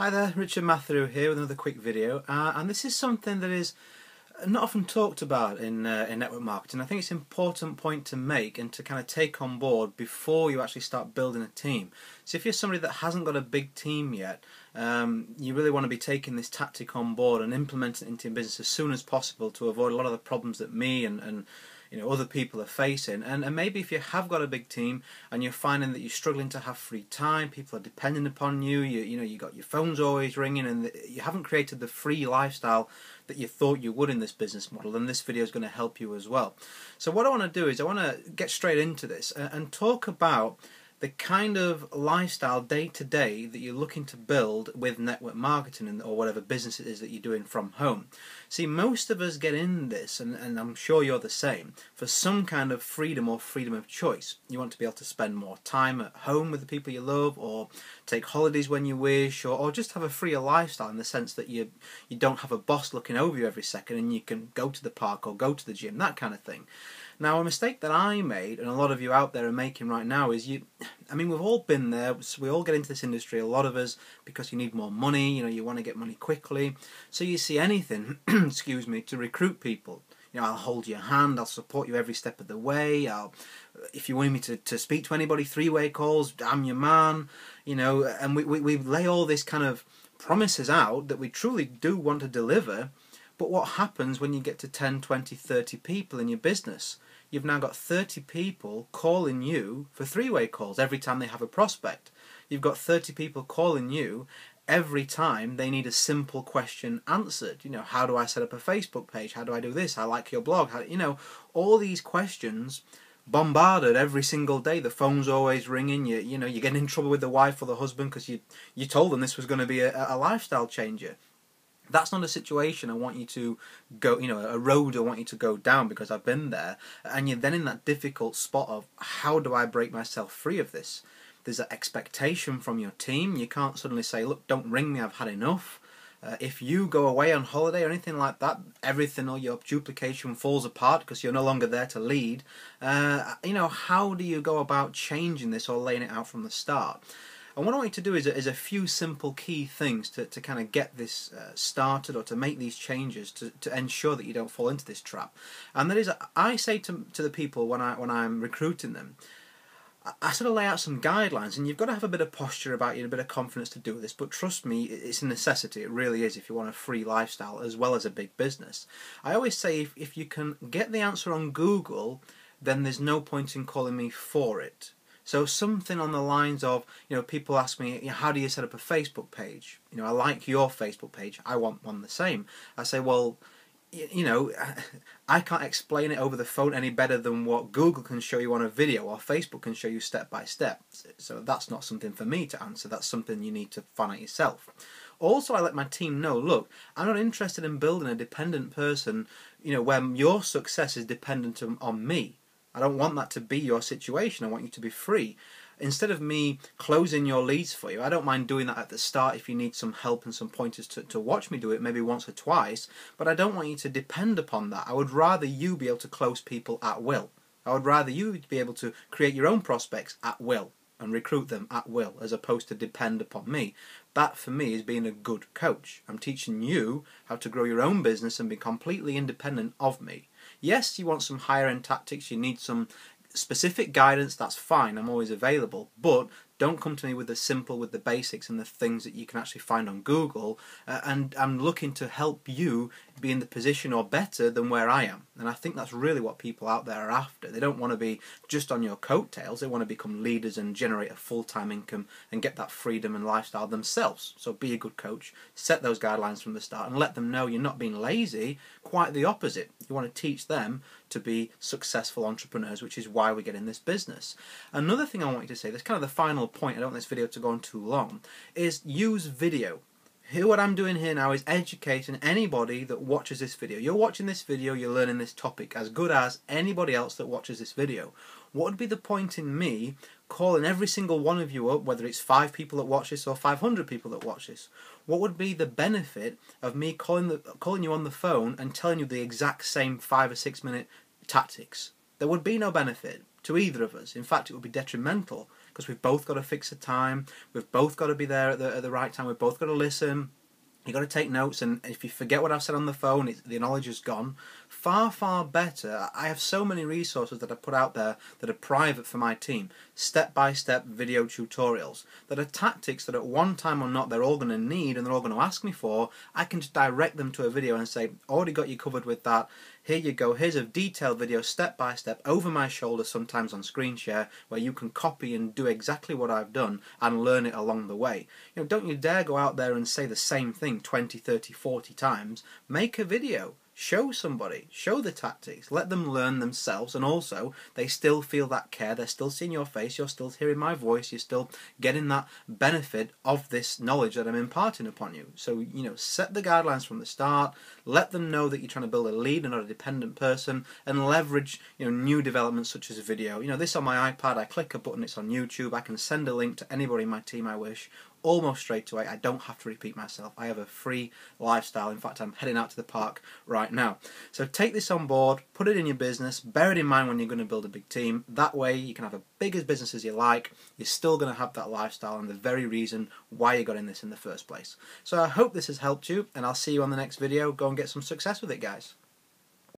Hi there, Richard Mathew here with another quick video, and this is something that is not often talked about in network marketing. I think it's an important point to make and to kind of take on board before you actually start building a team. So if you're somebody that hasn't got a big team yet, you really want to be taking this tactic on board and implementing it into your business as soon as possible to avoid a lot of the problems that me and other people are facing. And maybe if you have got a big team and you're finding that you're struggling to have free time, people are depending upon you, you got your phone's always ringing, and you haven't created the free lifestyle that you thought you would in this business model, then this video is going to help you as well. So what I want to do is I want to get straight into this and talk about the kind of lifestyle day to day that you're looking to build with network marketing or whatever business it is that you're doing from home. See, most of us get in this, and I'm sure you're the same, for some kind of freedom or freedom of choice. You want to be able to spend more time at home with the people you love, or take holidays when you wish, or just have a freer lifestyle in the sense that you don't have a boss looking over you every second and you can go to the park or go to the gym, that kind of thing. Now, a mistake that I made, and a lot of you out there are making right now, is we've all been there. We all get into this industry, a lot of us, because you need more money, you want to get money quickly. So you see anything, excuse me, to recruit people. I'll hold your hand, I'll support you every step of the way, if you want me to speak to anybody, three-way calls, I'm your man, and we lay all this kind of promises out that we truly do want to deliver. But what happens when you get to 10, 20, 30 people in your business? You've now got 30 people calling you for three-way calls every time they have a prospect. You've got 30 people calling you every time they need a simple question answered. How do I set up a Facebook page? How do I do this? I like your blog. All these questions bombarded every single day. The phone's always ringing. You're getting in trouble with the wife or the husband because you told them this was going to be a lifestyle changer. That's not a situation I want you to go, a road I want you to go down, because I've been there. And you're then in that difficult spot of, how do I break myself free of this? There's an expectation from your team. You can't suddenly say, look, don't ring me, I've had enough. If you go away on holiday or anything like that, everything, all your duplication falls apart because you're no longer there to lead. How do you go about changing this or laying it out from the start? And what I want you to do is a few simple key things to kind of get this started, or to make these changes to ensure that you don't fall into this trap. And that is, I say to the people when I'm recruiting them, I sort of lay out some guidelines, and you've got to have a bit of posture about you and a bit of confidence to do this, but trust me, it's a necessity. It really is, if you want a free lifestyle as well as a big business. I always say, if you can get the answer on Google, then there's no point in calling me for it. So something on the lines of, people ask me, how do you set up a Facebook page? I like your Facebook page, I want one the same. I say, well, I can't explain it over the phone any better than what Google can show you on a video, or Facebook can show you step by step. So that's not something for me to answer, that's something you need to find out yourself. Also, I let my team know, look, I'm not interested in building a dependent person, where your success is dependent on me. I don't want that to be your situation. I want you to be free. Instead of me closing your leads for you, I don't mind doing that at the start if you need some help and some pointers to watch me do it, maybe once or twice, but I don't want you to depend upon that. I would rather you be able to close people at will. I would rather you be able to create your own prospects at will and recruit them at will, as opposed to depend upon me. That, for me, is being a good coach. I'm teaching you how to grow your own business and be completely independent of me. Yes, you want some higher end tactics, you need some specific guidance, that's fine, I'm always available, but don't come to me with the basics and the things that you can actually find on Google, and I'm looking to help you be in the position or better than where I am. And I think that's really what people out there are after. They don't want to be just on your coattails, they want to become leaders and generate a full-time income and get that freedom and lifestyle themselves. So be a good coach, set those guidelines from the start, and let them know you're not being lazy, quite the opposite. You want to teach them to be successful entrepreneurs, which is why we get in this business. Another thing I want you to say, that's kind of the final point, I don't want this video to go on too long, is use video. Here, what I'm doing here now is educating anybody that watches this video. You're watching this video, you're learning this topic as good as anybody else that watches this video. What would be the point in me calling every single one of you up, whether it's 5 people that watch this or 500 people that watch this? What would be the benefit of me calling you on the phone and telling you the exact same 5 or 6 minute tactics? There would be no benefit to either of us. In fact, it would be detrimental. because we've both got to fix a time, we've both got to be there at the right time, we've both got to listen. You've got to take notes, and if you forget what I've said on the phone, the knowledge is gone. Far, far better. I have so many resources that I put out there that are private for my team. Step-by-step video tutorials that are tactics that at one time or not they're all going to need and they're all going to ask me for. I can just direct them to a video and say, already got you covered with that. Here you go. Here's a detailed video step-by-step over my shoulder, sometimes on screen share, where you can copy and do exactly what I've done and learn it along the way. You know, don't you dare go out there and say the same thing 20, 30, 40 times. Make a video. Show somebody, show the tactics, let them learn themselves, and also they still feel that care, they're still seeing your face, you're still hearing my voice, you're still getting that benefit of this knowledge that I'm imparting upon you. So, you know, set the guidelines from the start, let them know that you're trying to build a lead and not a dependent person, and leverage, you know, new developments such as video. You know, this on my iPad, I click a button, it's on YouTube, I can send a link to anybody in my team I wish, almost straight away. I don't have to repeat myself. I have a free lifestyle. In fact, I'm heading out to the park right now. So take this on board, put it in your business, bear it in mind when you're going to build a big team. That way you can have a big as business as you like. You're still going to have that lifestyle and the very reason why you got in this in the first place. So I hope this has helped you, and I'll see you on the next video. Go and get some success with it, guys.